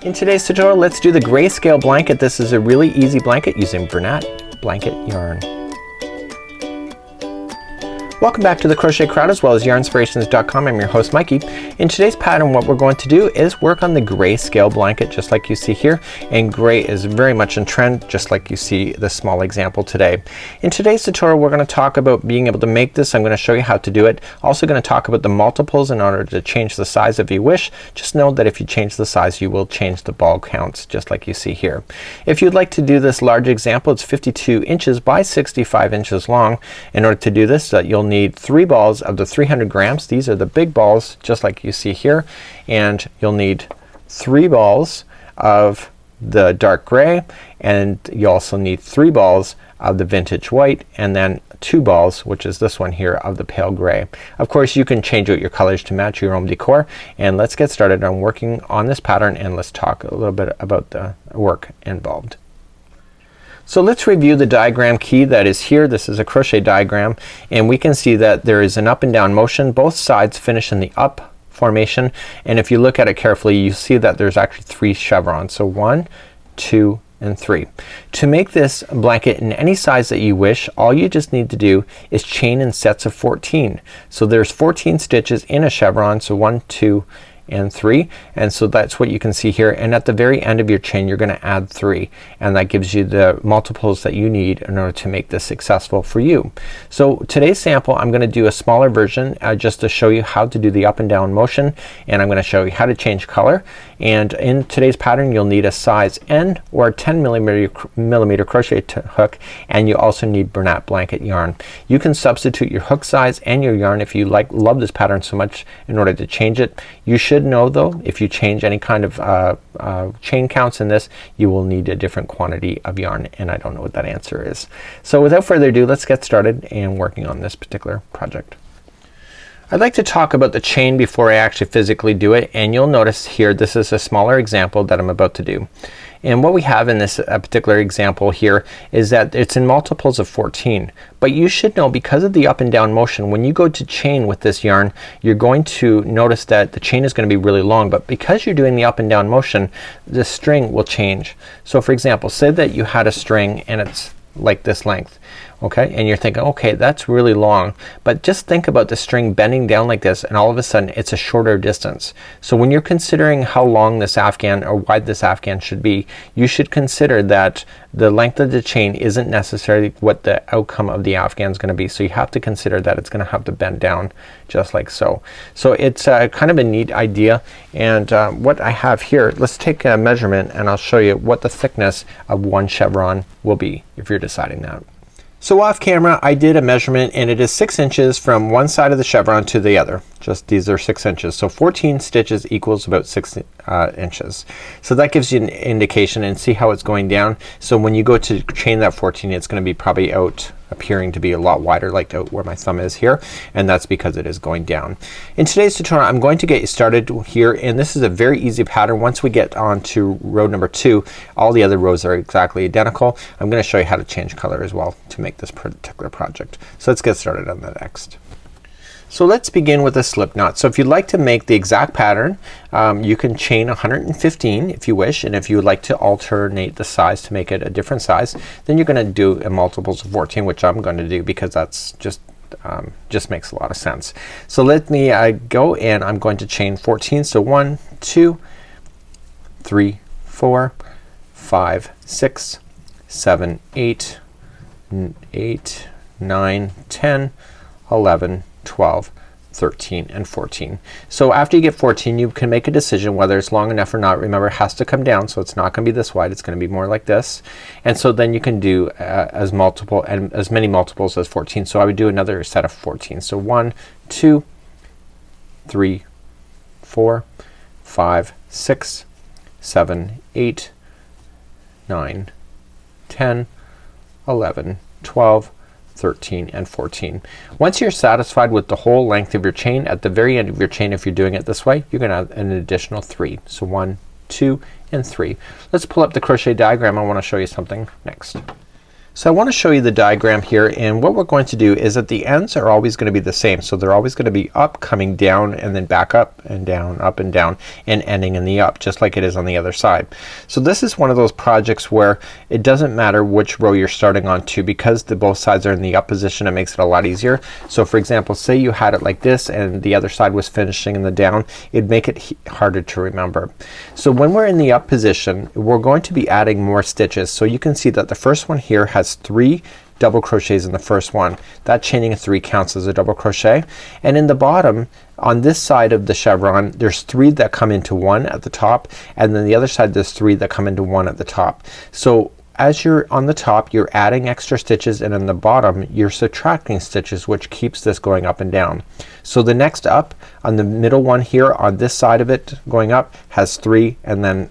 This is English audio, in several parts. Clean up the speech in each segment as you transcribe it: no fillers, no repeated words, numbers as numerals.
In today's tutorial, let's do the grayscale blanket. This is a really easy blanket using Bernat Blanket yarn. Welcome back to the Crochet Crowd as well as yarnspirations.com. I'm your host Mikey. In today's pattern, what we're going to do is work on the grayscale blanket just like you see here, and gray is very much in trend just like you see the small example today. In today's tutorial, we're going to talk about being able to make this. I'm going to show you how to do it. Also going to talk about the multiples in order to change the size if you wish. Just know that if you change the size, you will change the ball counts just like you see here. If you'd like to do this large example, it's 52 inches by 65 inches long. In order to do this, you'll need 3 balls of the 300 grams. These are the big balls just like you see here, and you'll need 3 balls of the dark gray, and you also need 3 balls of the vintage white, and then 2 balls, which is this one here, of the pale gray. Of course you can change out your colors to match your own decor, and let's get started on working on this pattern, and let's talk a little bit about the work involved. So let's review the diagram key that is here. This is a crochet diagram, and we can see that there is an up and down motion. Both sides finish in the up formation, and if you look at it carefully, you see that there's actually 3 chevrons. So 1, 2, and 3. To make this blanket in any size that you wish, all you just need to do is chain in sets of 14. So there's 14 stitches in a chevron, so 1, 2, and 3, and so that's what you can see here, and at the very end of your chain you're going to add 3, and that gives you the multiples that you need in order to make this successful for you. So today's sample, I'm going to do a smaller version just to show you how to do the up and down motion, and I'm going to show you how to change color. And in today's pattern you'll need a size N or 10 millimeter crochet hook, and you also need Bernat Blanket yarn. You can substitute your hook size and your yarn if you love this pattern so much in order to change it. You should know though, if you change any kind of chain counts in this, you will need a different quantity of yarn, and I don't know what that answer is. So without further ado, let's get started and working on this particular project. I'd like to talk about the chain before I actually physically do it, and you'll notice here this is a smaller example that I'm about to do. And what we have in this particular example here is that it's in multiples of 14. But you should know, because of the up and down motion, when you go to chain with this yarn, you're going to notice that the chain is going to be really long, but because you're doing the up and down motion, the string will change. So for example, say that you had a string and it's like this length, okay, and you're thinking, okay, that's really long, but just think about the string bending down like this, and all of a sudden it's a shorter distance. So when you're considering how long this afghan or wide this afghan should be, you should consider that the length of the chain isn't necessarily what the outcome of the afghan is going to be. So you have to consider that it's going to have to bend down just like so. So it's kind of a neat idea, and what I have here, let's take a measurement and I'll show you what the thickness of one chevron will be if you're deciding that. So off camera I did a measurement, and it is 6 inches from one side of the chevron to the other. Just these are 6 inches. So 14 stitches equals about 6 inches. So that gives you an indication, and see how it's going down. So when you go to chain that 14, it's going to be probably out appearing to be a lot wider, like out where my thumb is here, and that's because it is going down. In today's tutorial I'm going to get you started here, and this is a very easy pattern. Once we get on to row number 2, all the other rows are exactly identical. I'm going to show you how to change color as well to make this particular project. So let's get started on the next. So let's begin with a slip knot. So if you'd like to make the exact pattern, you can chain 115 if you wish, and if you would like to alternate the size to make it a different size, then you're going to do a multiples of 14, which I'm going to do because that's just makes a lot of sense. So let me go, and I'm going to chain 14. So 1, 2, 3, 4, 5, 6, 7, 8, 9, 10, 11, 12, 13, and 14. So after you get 14, you can make a decision whether it's long enough or not. Remember, it has to come down, so it's not going to be this wide. It's going to be more like this. And so then you can do as many multiples as 14. So I would do another set of 14. So 1, 2, 3, 4, 5, 6, 7, 8, 9, 10, 11, 12, 13, and 14. Once you're satisfied with the whole length of your chain, at the very end of your chain, if you're doing it this way, you're going to add an additional 3. So 1, 2, and 3. Let's pull up the crochet diagram. I want to show you something next. So I want to show you the diagram here, and what we're going to do is that the ends are always going to be the same. So they're always going to be up, coming down, and then back up and down, up and down, and ending in the up, just like it is on the other side. So this is one of those projects where it doesn't matter which row you're starting on to, because both sides are in the up position. It makes it a lot easier. So for example, say you had it like this and the other side was finishing in the down, it'd make it harder to remember. So when we're in the up position, we're going to be adding more stitches. So you can see that the first one here has 3 double crochets in the first one. That chaining of 3 counts as a double crochet. And in the bottom on this side of the chevron, there's 3 that come into 1 at the top, and then the other side there's 3 that come into 1 at the top. So as you're on the top, you're adding extra stitches, and in the bottom you're subtracting stitches, which keeps this going up and down. So the next up on the middle one here on this side of it going up has 3, and then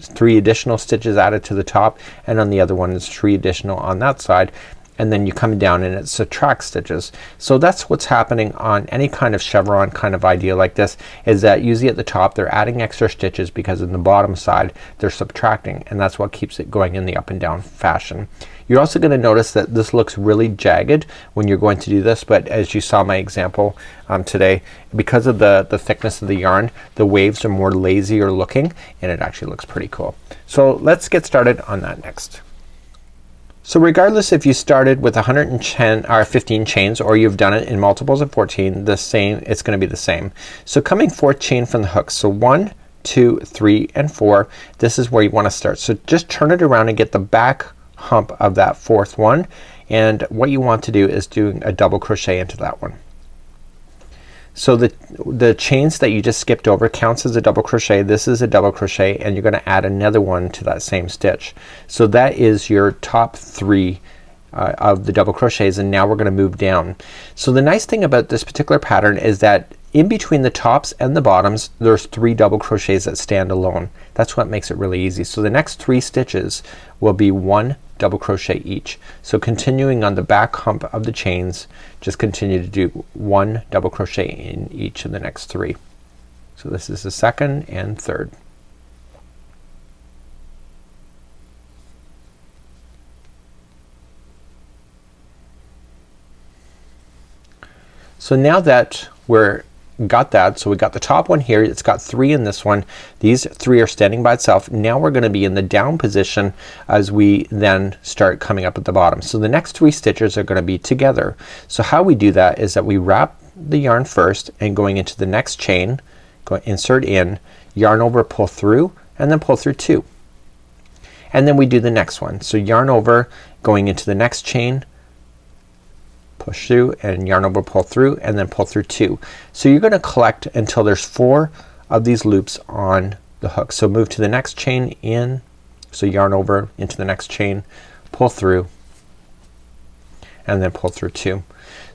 3 additional stitches added to the top, and on the other one is 3 additional on that side, and then you come down and it subtracts stitches. So that's what's happening on any kind of chevron kind of idea like this, is that usually at the top they're adding extra stitches because in the bottom side they're subtracting, and that's what keeps it going in the up and down fashion. You're also going to notice that this looks really jagged when you're going to do this, but as you saw my example today, because of the thickness of the yarn, the waves are more lazier looking, and it actually looks pretty cool. So let's get started on that next. So regardless if you started with 110 or 15 chains, or you've done it in multiples of 14, it's going to be the same. So coming 4th chain from the hook, so 1, 2, 3, and 4, this is where you want to start. So just turn it around and get the back hump of that 4th one, and what you want to do is do a double crochet into that one. So the chains that you just skipped over counts as a double crochet. This is a double crochet, and you're going to add another one to that same stitch. So that is your top 3 of the double crochets, and now we're going to move down. So the nice thing about this particular pattern is that in between the tops and the bottoms there's 3 double crochets that stand alone. That's what makes it really easy. So the next 3 stitches will be 1 double crochet each. So continuing on the back hump of the chains, just continue to do 1 double crochet in each of the next 3. So this is the 2nd and 3rd. So now that we're got that, so we got the top one here, it's got 3 in this one, these 3 are standing by itself. Now we're going to be in the down position as we then start coming up at the bottom. So the next 3 stitches are going to be together. So how we do that is that we wrap the yarn first, and going into the next chain, go insert in, yarn over, pull through, and then pull through 2, and then we do the next one. So yarn over, going into the next chain, push through, and yarn over, pull through, and then pull through 2. So you're going to collect until there's 4 of these loops on the hook. So move to the next chain in, so yarn over into the next chain, pull through, and then pull through 2.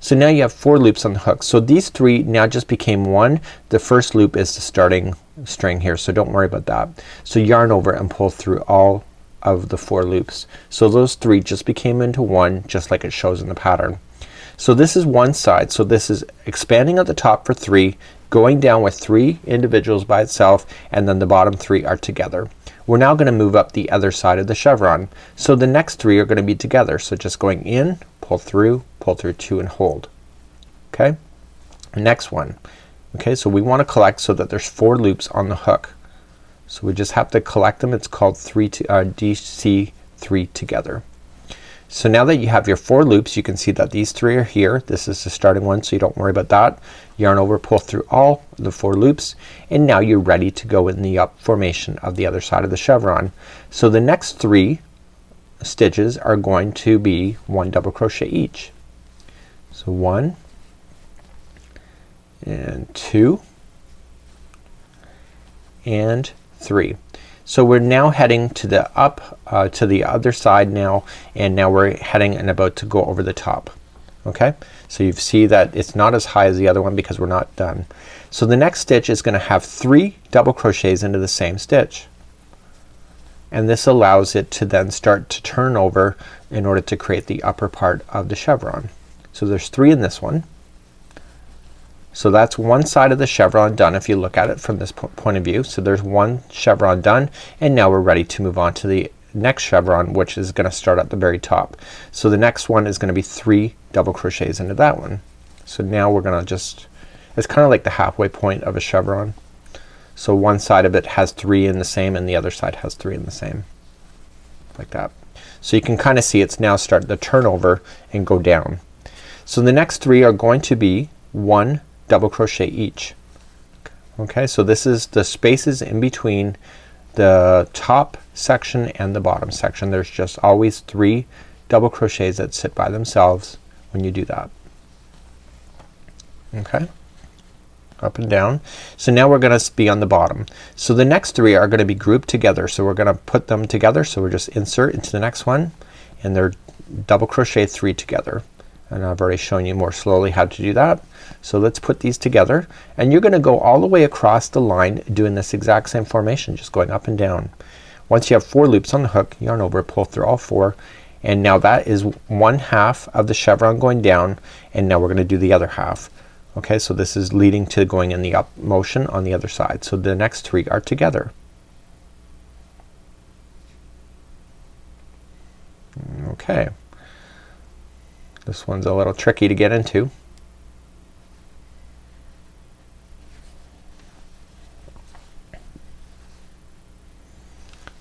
So now you have 4 loops on the hook. So these 3 now just became 1. The first loop is the starting string here, so don't worry about that. So yarn over and pull through all of the 4 loops. So those 3 just became into 1, just like it shows in the pattern. So this is one side. So this is expanding at the top for 3, going down with 3 individuals by itself, and then the bottom 3 are together. We're now going to move up the other side of the chevron. So the next 3 are going to be together. So just going in, pull through 2, and hold. Okay, next one. Okay, so we want to collect so that there's 4 loops on the hook. So we just have to collect them. It's called DC3 together. So now that you have your 4 loops, you can see that these 3 are here. This is the starting one, so you don't worry about that. Yarn over, pull through all the 4 loops, and now you're ready to go in the up formation of the other side of the chevron. So the next 3 stitches are going to be 1 double crochet each. So 1 and 2 and 3. So we're now heading to the up to the other side now, and now we're heading and about to go over the top. Okay, so you see that it's not as high as the other one because we're not done. So the next stitch is going to have 3 double crochets into the same stitch, and this allows it to then start to turn over in order to create the upper part of the chevron. So there's 3 in this one. So that's one side of the chevron done if you look at it from this point of view. So there's one chevron done, and now we're ready to move on to the next chevron, which is gonna start at the very top. So the next one is gonna be 3 double crochets into that one. So now we're gonna just, it's kind of like the halfway point of a chevron. So one side of it has 3 in the same and the other side has 3 in the same, like that. So you can kind of see it's now starting to turn over and go down. So the next 3 are going to be 1 double crochet each. Okay, so this is the spaces in between the top section and the bottom section. There's just always 3 double crochets that sit by themselves when you do that. Okay, up and down. So now we're gonna be on the bottom. So the next 3 are gonna be grouped together. So we're gonna put them together. So we're just insert into the next one and they're double crochet 3 together. And I've already shown you more slowly how to do that. So let's put these together and you're gonna go all the way across the line doing this exact same formation, just going up and down. Once you have 4 loops on the hook, yarn over, pull through all 4, and now that is 1/2 of the chevron going down, and now we're gonna do the other half. Okay, so this is leading to going in the up motion on the other side. So the next 3 are together. Okay, this one's a little tricky to get into.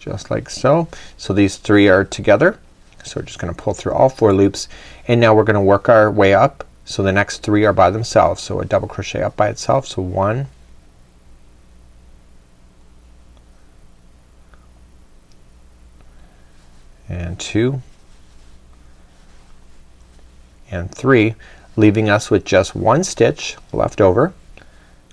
Just like so. So these 3 are together. So we're just gonna pull through all 4 loops and now we're gonna work our way up. So the next 3 are by themselves. So a double crochet up by itself. So 1, and 2, and 3, leaving us with just 1 stitch left over,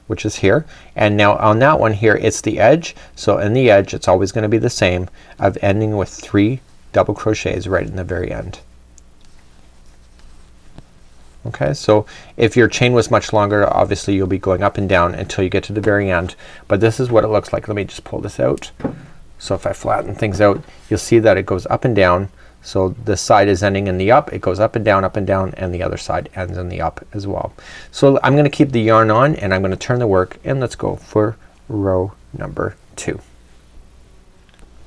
which is here. And now on that one here it's the edge. So in the edge it's always gonna be the same of ending with 3 double crochets right in the very end. Okay, so if your chain was much longer obviously you'll be going up and down until you get to the very end, but this is what it looks like. Let me just pull this out. So if I flatten things out you'll see that it goes up and down. So this side is ending in the up, it goes up and down, and the other side ends in the up as well. So I'm gonna keep the yarn on and I'm gonna turn the work and let's go for row number 2.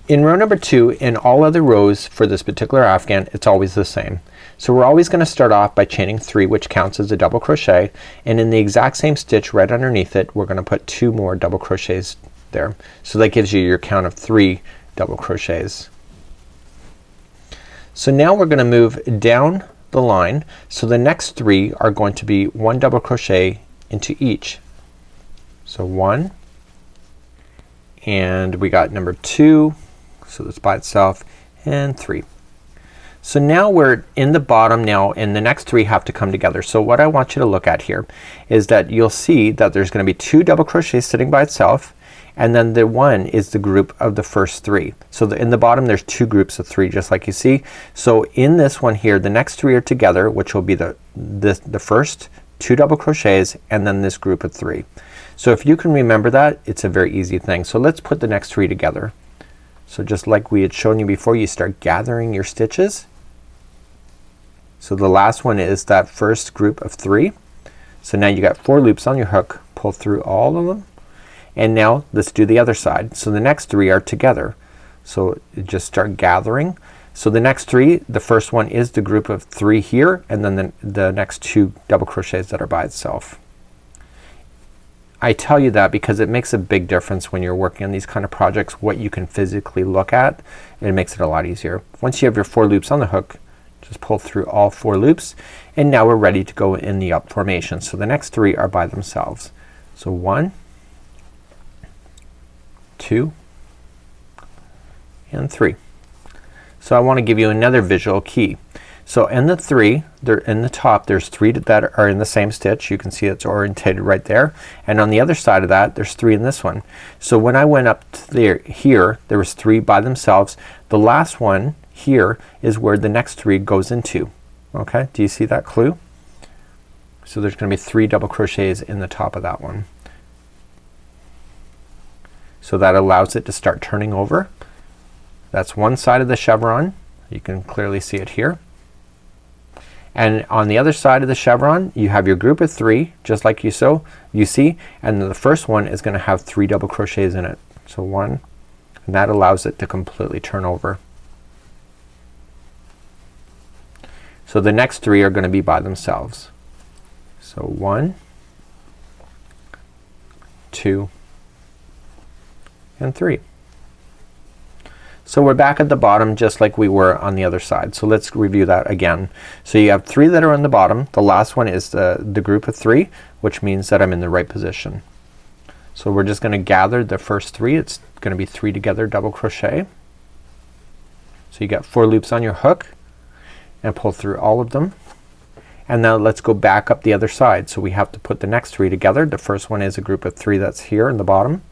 In row number 2, in all other rows for this particular afghan, it's always the same. So we're always gonna start off by chaining 3, which counts as a double crochet, and in the exact same stitch right underneath it we're gonna put 2 more double crochets there. So that gives you your count of 3 double crochets. So now we're gonna move down the line. So the next 3 are going to be 1 double crochet into each. So 1, and we got number 2, so that's by itself, and 3. So now we're in the bottom now and the next 3 have to come together. So what I want you to look at here is that you'll see that there's gonna be 2 double crochets sitting by itself, and then the 1 is the group of the first 3. So in the bottom there's 2 groups of 3 just like you see. So in this one here the next 3 are together, which will be the first 2 double crochets and then this group of 3. So if you can remember that, it's a very easy thing. So let's put the next 3 together. So just like we had shown you before, you start gathering your stitches. So the last one is that first group of 3. So now you got 4 loops on your hook, pull through all of them, and now let's do the other side. So the next 3 are together. So just start gathering. So the next 3, the first one is the group of 3 here, and then the next 2 double crochets that are by itself. I tell you that because it makes a big difference when you're working on these kind of projects, what you can physically look at, and it makes it a lot easier. Once you have your 4 loops on the hook, just pull through all 4 loops, and now we're ready to go in the up formation. So the next 3 are by themselves. So 1, 2, and 3. So I want to give you another visual key. So in the 3, they're in the top, there's 3 that are in the same stitch. You can see it's orientated right there, and on the other side of that there's 3 in this one. So when I went up to there was 3 by themselves. The last one here is where the next 3 goes into. Okay, do you see that clue? So there's gonna be 3 double crochets in the top of that one. So that allows it to start turning over. That's one side of the chevron. You can clearly see it here. And on the other side of the chevron you have your group of 3 just like you see, and then the first one is gonna have 3 double crochets in it. So 1, and that allows it to completely turn over. So the next 3 are gonna be by themselves. So 1, 2, and 3. So we're back at the bottom just like we were on the other side. So let's review that again. So you have 3 that are on the bottom. The last one is the group of 3, which means that I'm in the right position. So we're just gonna gather the first 3. It's gonna be 3 together, double crochet. So you got 4 loops on your hook and pull through all of them. And now let's go back up the other side. So we have to put the next 3 together. The first one is a group of 3 that's here in the bottom.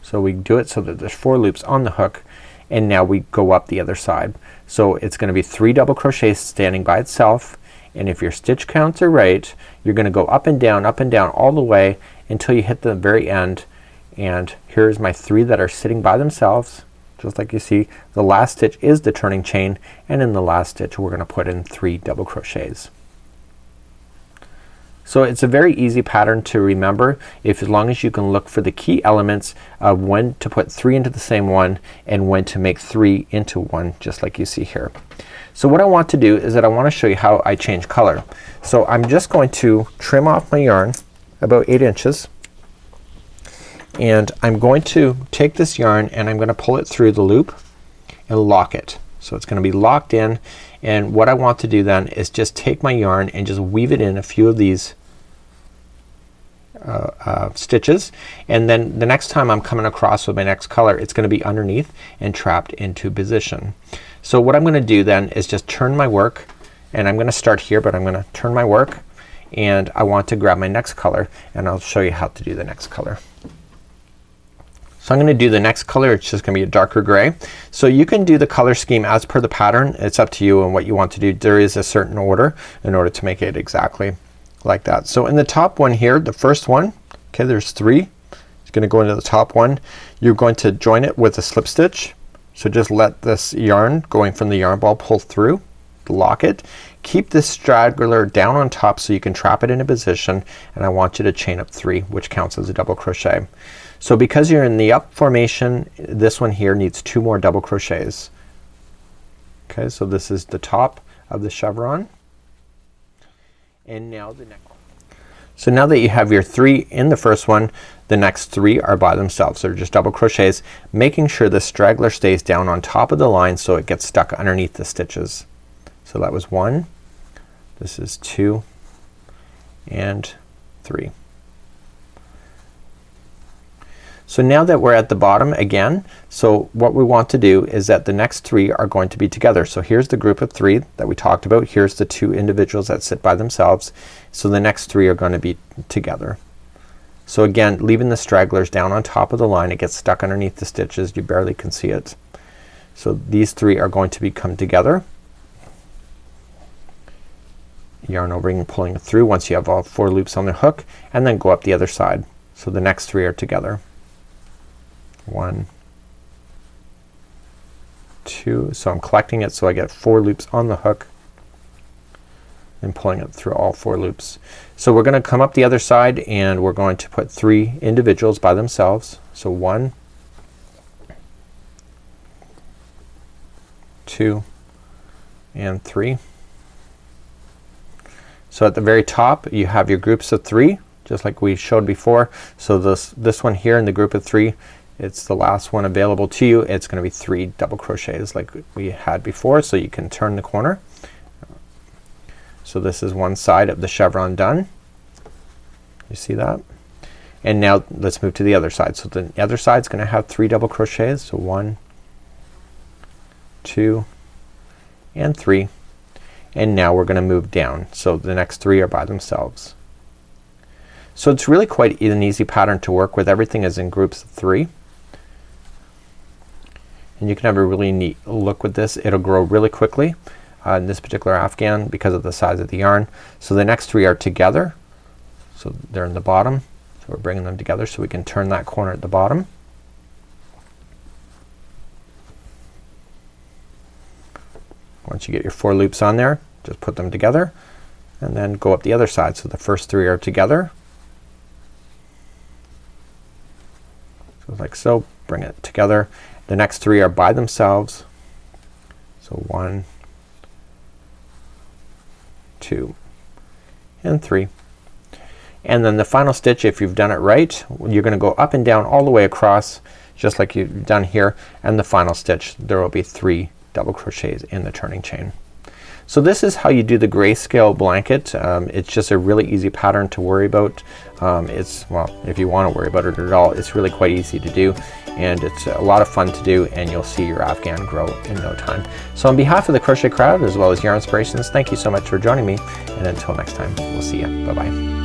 So we do it so that there's 4 loops on the hook, and now we go up the other side. So it's gonna be 3 double crochets standing by itself, and if your stitch counts are right, you're gonna go up and down all the way until you hit the very end. And here's my 3 that are sitting by themselves. Just like you see, the last stitch is the turning chain, and in the last stitch we're gonna put in 3 double crochets. So it's a very easy pattern to remember as long as you can look for the key elements of when to put 3 into the same one and when to make 3 into 1, just like you see here. So what I want to do is that I want to show you how I change color. So I'm just going to trim off my yarn about 8 inches, and I'm going to take this yarn and I'm going to pull it through the loop and lock it. So it's going to be locked in, and what I want to do then is just take my yarn and just weave it in a few of these stitches, and then the next time I'm coming across with my next color, it's gonna be underneath and trapped into position. So what I'm gonna do then is just turn my work, and I'm gonna start here, but I'm gonna turn my work, and I want to grab my next color, and I'll show you how to do the next color. So I'm gonna do the next color. It's just gonna be a darker gray. So you can do the color scheme as per the pattern. It's up to you and what you want to do. There is a certain order in order to make it exactly like that. So in the top one here, the first one, okay, there's 3. It's gonna go into the top one. You're going to join it with a slip stitch. So just let this yarn going from the yarn ball pull through, lock it. Keep this straggler down on top so you can trap it in a position, and I want you to chain up 3, which counts as a double crochet. So because you're in the up formation, this one here needs 2 more double crochets. Okay, so this is the top of the chevron. And now the next one. So now that you have your 3 in the first one, the next 3 are by themselves. They're just double crochets, making sure the straggler stays down on top of the line so it gets stuck underneath the stitches. So that was 1, this is 2, and 3. So now that we're at the bottom again, so what we want to do is that the next 3 are going to be together. So here's the group of 3 that we talked about. Here's the 2 individuals that sit by themselves. So the next 3 are going to be together. So again, leaving the stragglers down on top of the line, it gets stuck underneath the stitches. You barely can see it. So these 3 are going to become together. Yarn over and pulling it through once you have all 4 loops on the hook, and then go up the other side. So the next 3 are together. 1, 2, so I'm collecting it so I get 4 loops on the hook and pulling it through all 4 loops. So we're gonna come up the other side, and we're going to put 3 individuals by themselves. So 1, 2, and 3. So at the very top you have your groups of 3 just like we showed before. So this one here in the group of 3, it's the last one available to you. It's gonna be 3 double crochets like we had before, so you can turn the corner. So this is one side of the chevron done. You see that? And now let's move to the other side. So the other side is gonna have 3 double crochets. So 1, 2, and 3. And now we're gonna move down. So the next 3 are by themselves. So it's really quite an easy pattern to work with. Everything is in groups of 3. And you can have a really neat look with this. It'll grow really quickly in this particular afghan because of the size of the yarn. So the next 3 are together. So they're in the bottom. So we're bringing them together so we can turn that corner at the bottom. Once you get your 4 loops on there, just put them together and then go up the other side. So the first 3 are together. So like so, bring it together. The next 3 are by themselves. So 1, 2, and 3. And then the final stitch, if you've done it right, you're gonna go up and down all the way across just like you've done here, and the final stitch there will be 3 double crochets in the turning chain. So this is how you do the grayscale blanket. It's just a really easy pattern to worry about. It's, well, if you want to worry about it at all, it's really quite easy to do, and it's a lot of fun to do, and you'll see your Afghan grow in no time. So on behalf of the Crochet Crowd as well as Yarn Inspirations, thank you so much for joining me, and until next time, we'll see you. Bye bye.